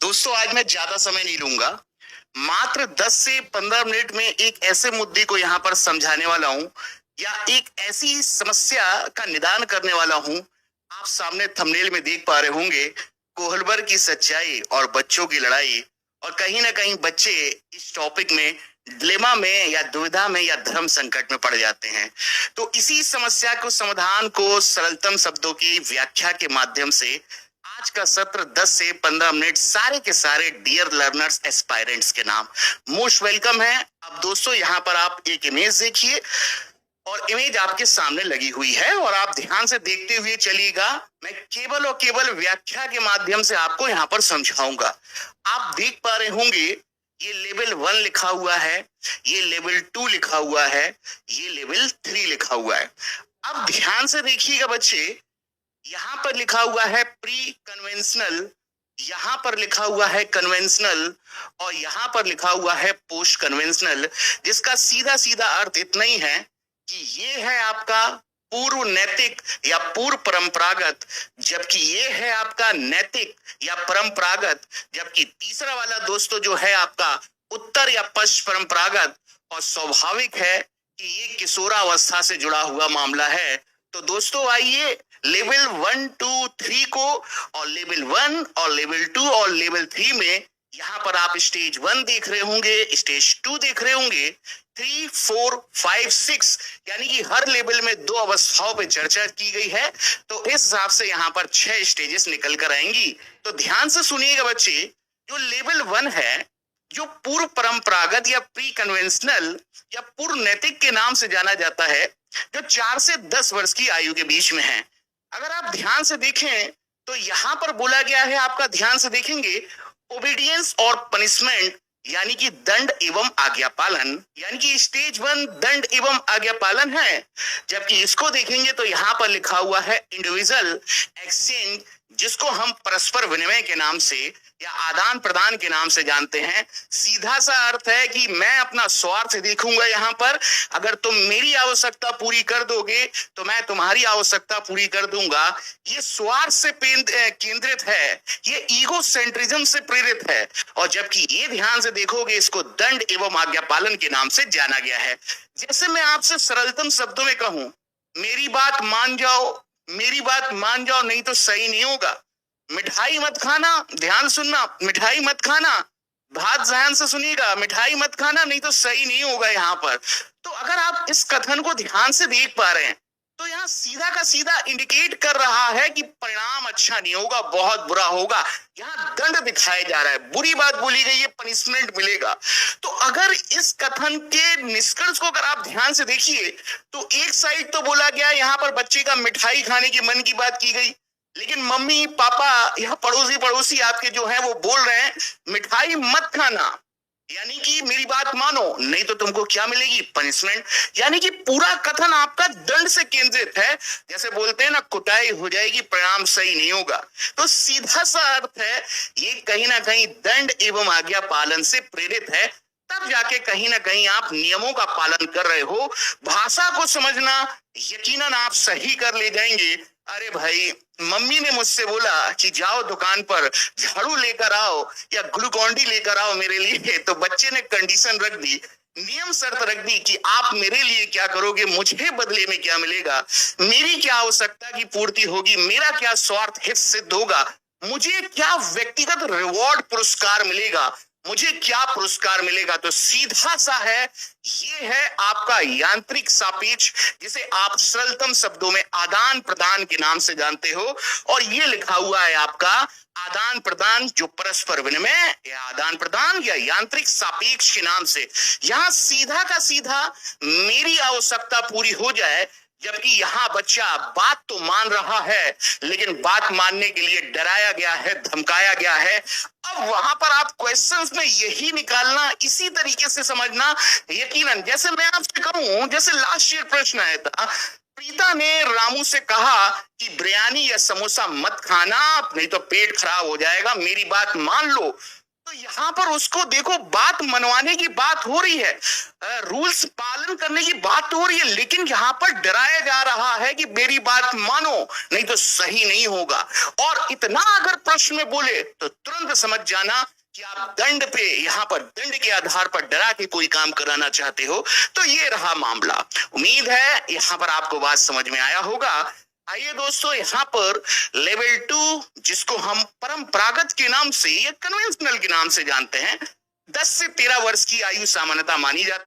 दोस्तों, आज मैं ज्यादा समय नहीं लूंगा। मात्र 10 से 15 मिनट में एक ऐसे मुद्दे को यहाँ पर समझाने वाला हूँ या एक ऐसी समस्या का निदान करने वाला हूँ। आप सामने थंबनेल में देख पा रहे होंगे, कोहलबर की सच्चाई और बच्चों की लड़ाई। और कहीं ना कहीं बच्चे इस टॉपिक में डिलेमा में या दुविधा में या धर्म संकट में पड़ जाते हैं। तो इसी समस्या को समाधान को सरलतम शब्दों की व्याख्या के माध्यम से आज का सत्र 10 से 15 मिनट सारे के सारे डियर लर्नर्स एस्पायरेंट्स के नाम मोस्ट वेलकम है। अब दोस्तों, यहाँ पर आप एक इमेज देखिए और इमेज आपके सामने लगी हुई है और आप ध्यान से देखते हुए चलिएगा। मैं केवल और केवल व्याख्या के माध्यम से आपको यहाँ पर समझाऊंगा। आप देख पा रहे होंगे, ये लेवल 1 लिखा हुआ है, ये लेवल 2 लिखा हुआ है, ये लेवल 3 लिखा हुआ है। अब ध्यान से देखिएगा बच्चे, यहां पर लिखा हुआ है प्री कन्वेंशनल, यहां पर लिखा हुआ है कन्वेंशनल और यहां पर लिखा हुआ है पोस्ट कन्वेंशनल, जिसका सीधा सीधा अर्थ इतना ही है कि ये है आपका पूर्व नैतिक या पूर्व परंपरागत, जबकि ये है आपका नैतिक या परंपरागत, जबकि तीसरा वाला दोस्तों जो है आपका उत्तर या पश्चिम परंपरागत। और स्वाभाविक है कि ये किशोरावस्था से जुड़ा हुआ मामला है। तो दोस्तों आइए लेवल 1 2 3 को और लेवल 1 और लेवल 2 और लेवल 3 में यहाँ पर आप स्टेज 1 देख रहे होंगे, स्टेज 2 देख रहे होंगे, 3 4 5 6 यानी कि हर लेवल में 2 अवस्थाओं पे चर्चा की गई है। तो इस हिसाब से यहाँ पर 6 स्टेजेस निकल कर आएंगी। तो ध्यान से सुनिएगा बच्चे, जो लेवल 1 है, जो पूर्व परंपरागत या प्री कन्वेंशनल या पूर्व नैतिक के नाम से जाना जाता है, जो 4 से 10 वर्ष की आयु के बीच में है। अगर आप ध्यान से देखें तो यहां पर बोला गया है, आपका ध्यान से देखेंगे, ओबीडियंस और पनिशमेंट यानी कि दंड एवं आज्ञा पालन, यानी कि स्टेज 1 दंड एवं आज्ञा पालन है। जबकि इसको देखेंगे तो यहां पर लिखा हुआ है इंडिविजुअल एक्सचेंज, जिसको हम परस्पर विनिमय के नाम से या आदान प्रदान के नाम से जानते हैं। सीधा सा अर्थ है कि मैं अपना स्वार्थ देखूंगा यहाँ पर, अगर तुम मेरी आवश्यकता पूरी कर दोगे तो मैं तुम्हारी आवश्यकता पूरी कर दूंगा। ये स्वार्थ से केंद्रित है, ये ईगो सेंट्रिज्म से प्रेरित है। और जबकि ये ध्यान से देखोगे, इसको दंड एवं आज्ञा पालन के नाम से जाना गया है। जैसे मैं आपसे सरलतम शब्दों में कहूं, मेरी बात मान जाओ, मेरी बात मान जाओ, नहीं तो सही नहीं होगा। मिठाई मत खाना, ध्यान सुनना, मिठाई मत खाना, बात ध्यान से सुनिएगा, मिठाई मत खाना, नहीं तो सही नहीं होगा यहाँ पर। तो अगर आप इस कथन को ध्यान से देख पा रहे हैं तो यहाँ सीधा का सीधा इंडिकेट कर रहा है कि परिणाम अच्छा नहीं होगा, बहुत बुरा होगा। यहाँ दंड दिखाया जा रहा है, बुरी बात बोली गई है, पनिशमेंट मिलेगा। तो अगर इस कथन के निष्कर्ष को अगर आप ध्यान से देखिए तो एक साइड तो बोला गया यहाँ पर बच्चे का मिठाई खाने के मन की बात की गई, लेकिन मम्मी पापा या पड़ोसी पड़ोसी आपके जो है वो बोल रहे हैं मिठाई मत खाना, यानी कि मेरी बात मानो, नहीं तो तुमको क्या मिलेगी, पनिशमेंट। यानी कि पूरा कथन आपका दंड से केंद्रित है। जैसे बोलते हैं ना, कुटाई हो जाएगी, परिणाम सही नहीं होगा। तो सीधा सा अर्थ है, ये कहीं ना कहीं दंड एवं आज्ञा पालन से प्रेरित है। तब जाके कहीं ना कहीं आप नियमों का पालन कर रहे हो। भाषा को समझना यकीनन आप सही कर ले जाएंगे। अरे भाई, मम्मी ने मुझसे बोला कि जाओ दुकान पर झाड़ू लेकर आओ या ग्लूकॉन डी लेकर आओ मेरे लिए, तो बच्चे ने कंडीशन रख दी, नियम शर्त रख दी कि आप मेरे लिए क्या करोगे, मुझे बदले में क्या मिलेगा, मेरी क्या आवश्यकता की पूर्ति होगी, मेरा क्या स्वार्थ हित सिद्ध होगा, मुझे क्या व्यक्तिगत रिवॉर्ड पुरस्कार मिलेगा, मुझे क्या पुरस्कार मिलेगा। तो सीधा सा है, ये है आपका यांत्रिक सापेक्ष, जिसे आप सरलतम शब्दों में आदान प्रदान के नाम से जानते हो। और ये लिखा हुआ है आपका आदान प्रदान, जो परस्पर विनिमय या आदान प्रदान या यांत्रिक सापेक्ष के नाम से। यहां सीधा का सीधा मेरी आवश्यकता पूरी हो जाए, जबकि यहाँ बच्चा बात तो मान रहा है लेकिन बात मानने के लिए डराया गया है, धमकाया गया है। अब वहां पर आप क्वेश्चंस में यही निकालना, इसी तरीके से समझना। यकीनन जैसे मैं आपसे कहूं, जैसे लास्ट ईयर प्रश्न आया था, प्रीता ने रामू से कहा कि बिरयानी या समोसा मत खाना, नहीं तो पेट खराब हो जाएगा, मेरी बात मान लो। तो यहाँ पर उसको देखो, बात मनवाने की बात हो रही है, रूल्स पालन करने की बात हो रही है, लेकिन यहाँ पर डराया जा रहा है कि मेरी बात मानो नहीं तो सही नहीं होगा। और इतना अगर प्रश्न में बोले तो तुरंत समझ जाना कि आप दंड पे, यहाँ पर दंड के आधार पर डरा के कोई काम कराना चाहते हो। तो ये रहा मामला। उम्मीद है यहाँ पर आपको बात समझ में आया होगा। आइए दोस्तों, यहाँ पर लेवल 2, जिसको हम परंपरागत के नाम से या कन्वेंशनल के नाम से जानते हैं, 10 से 13 वर्ष की आयु सामान्यता मानी जाती है।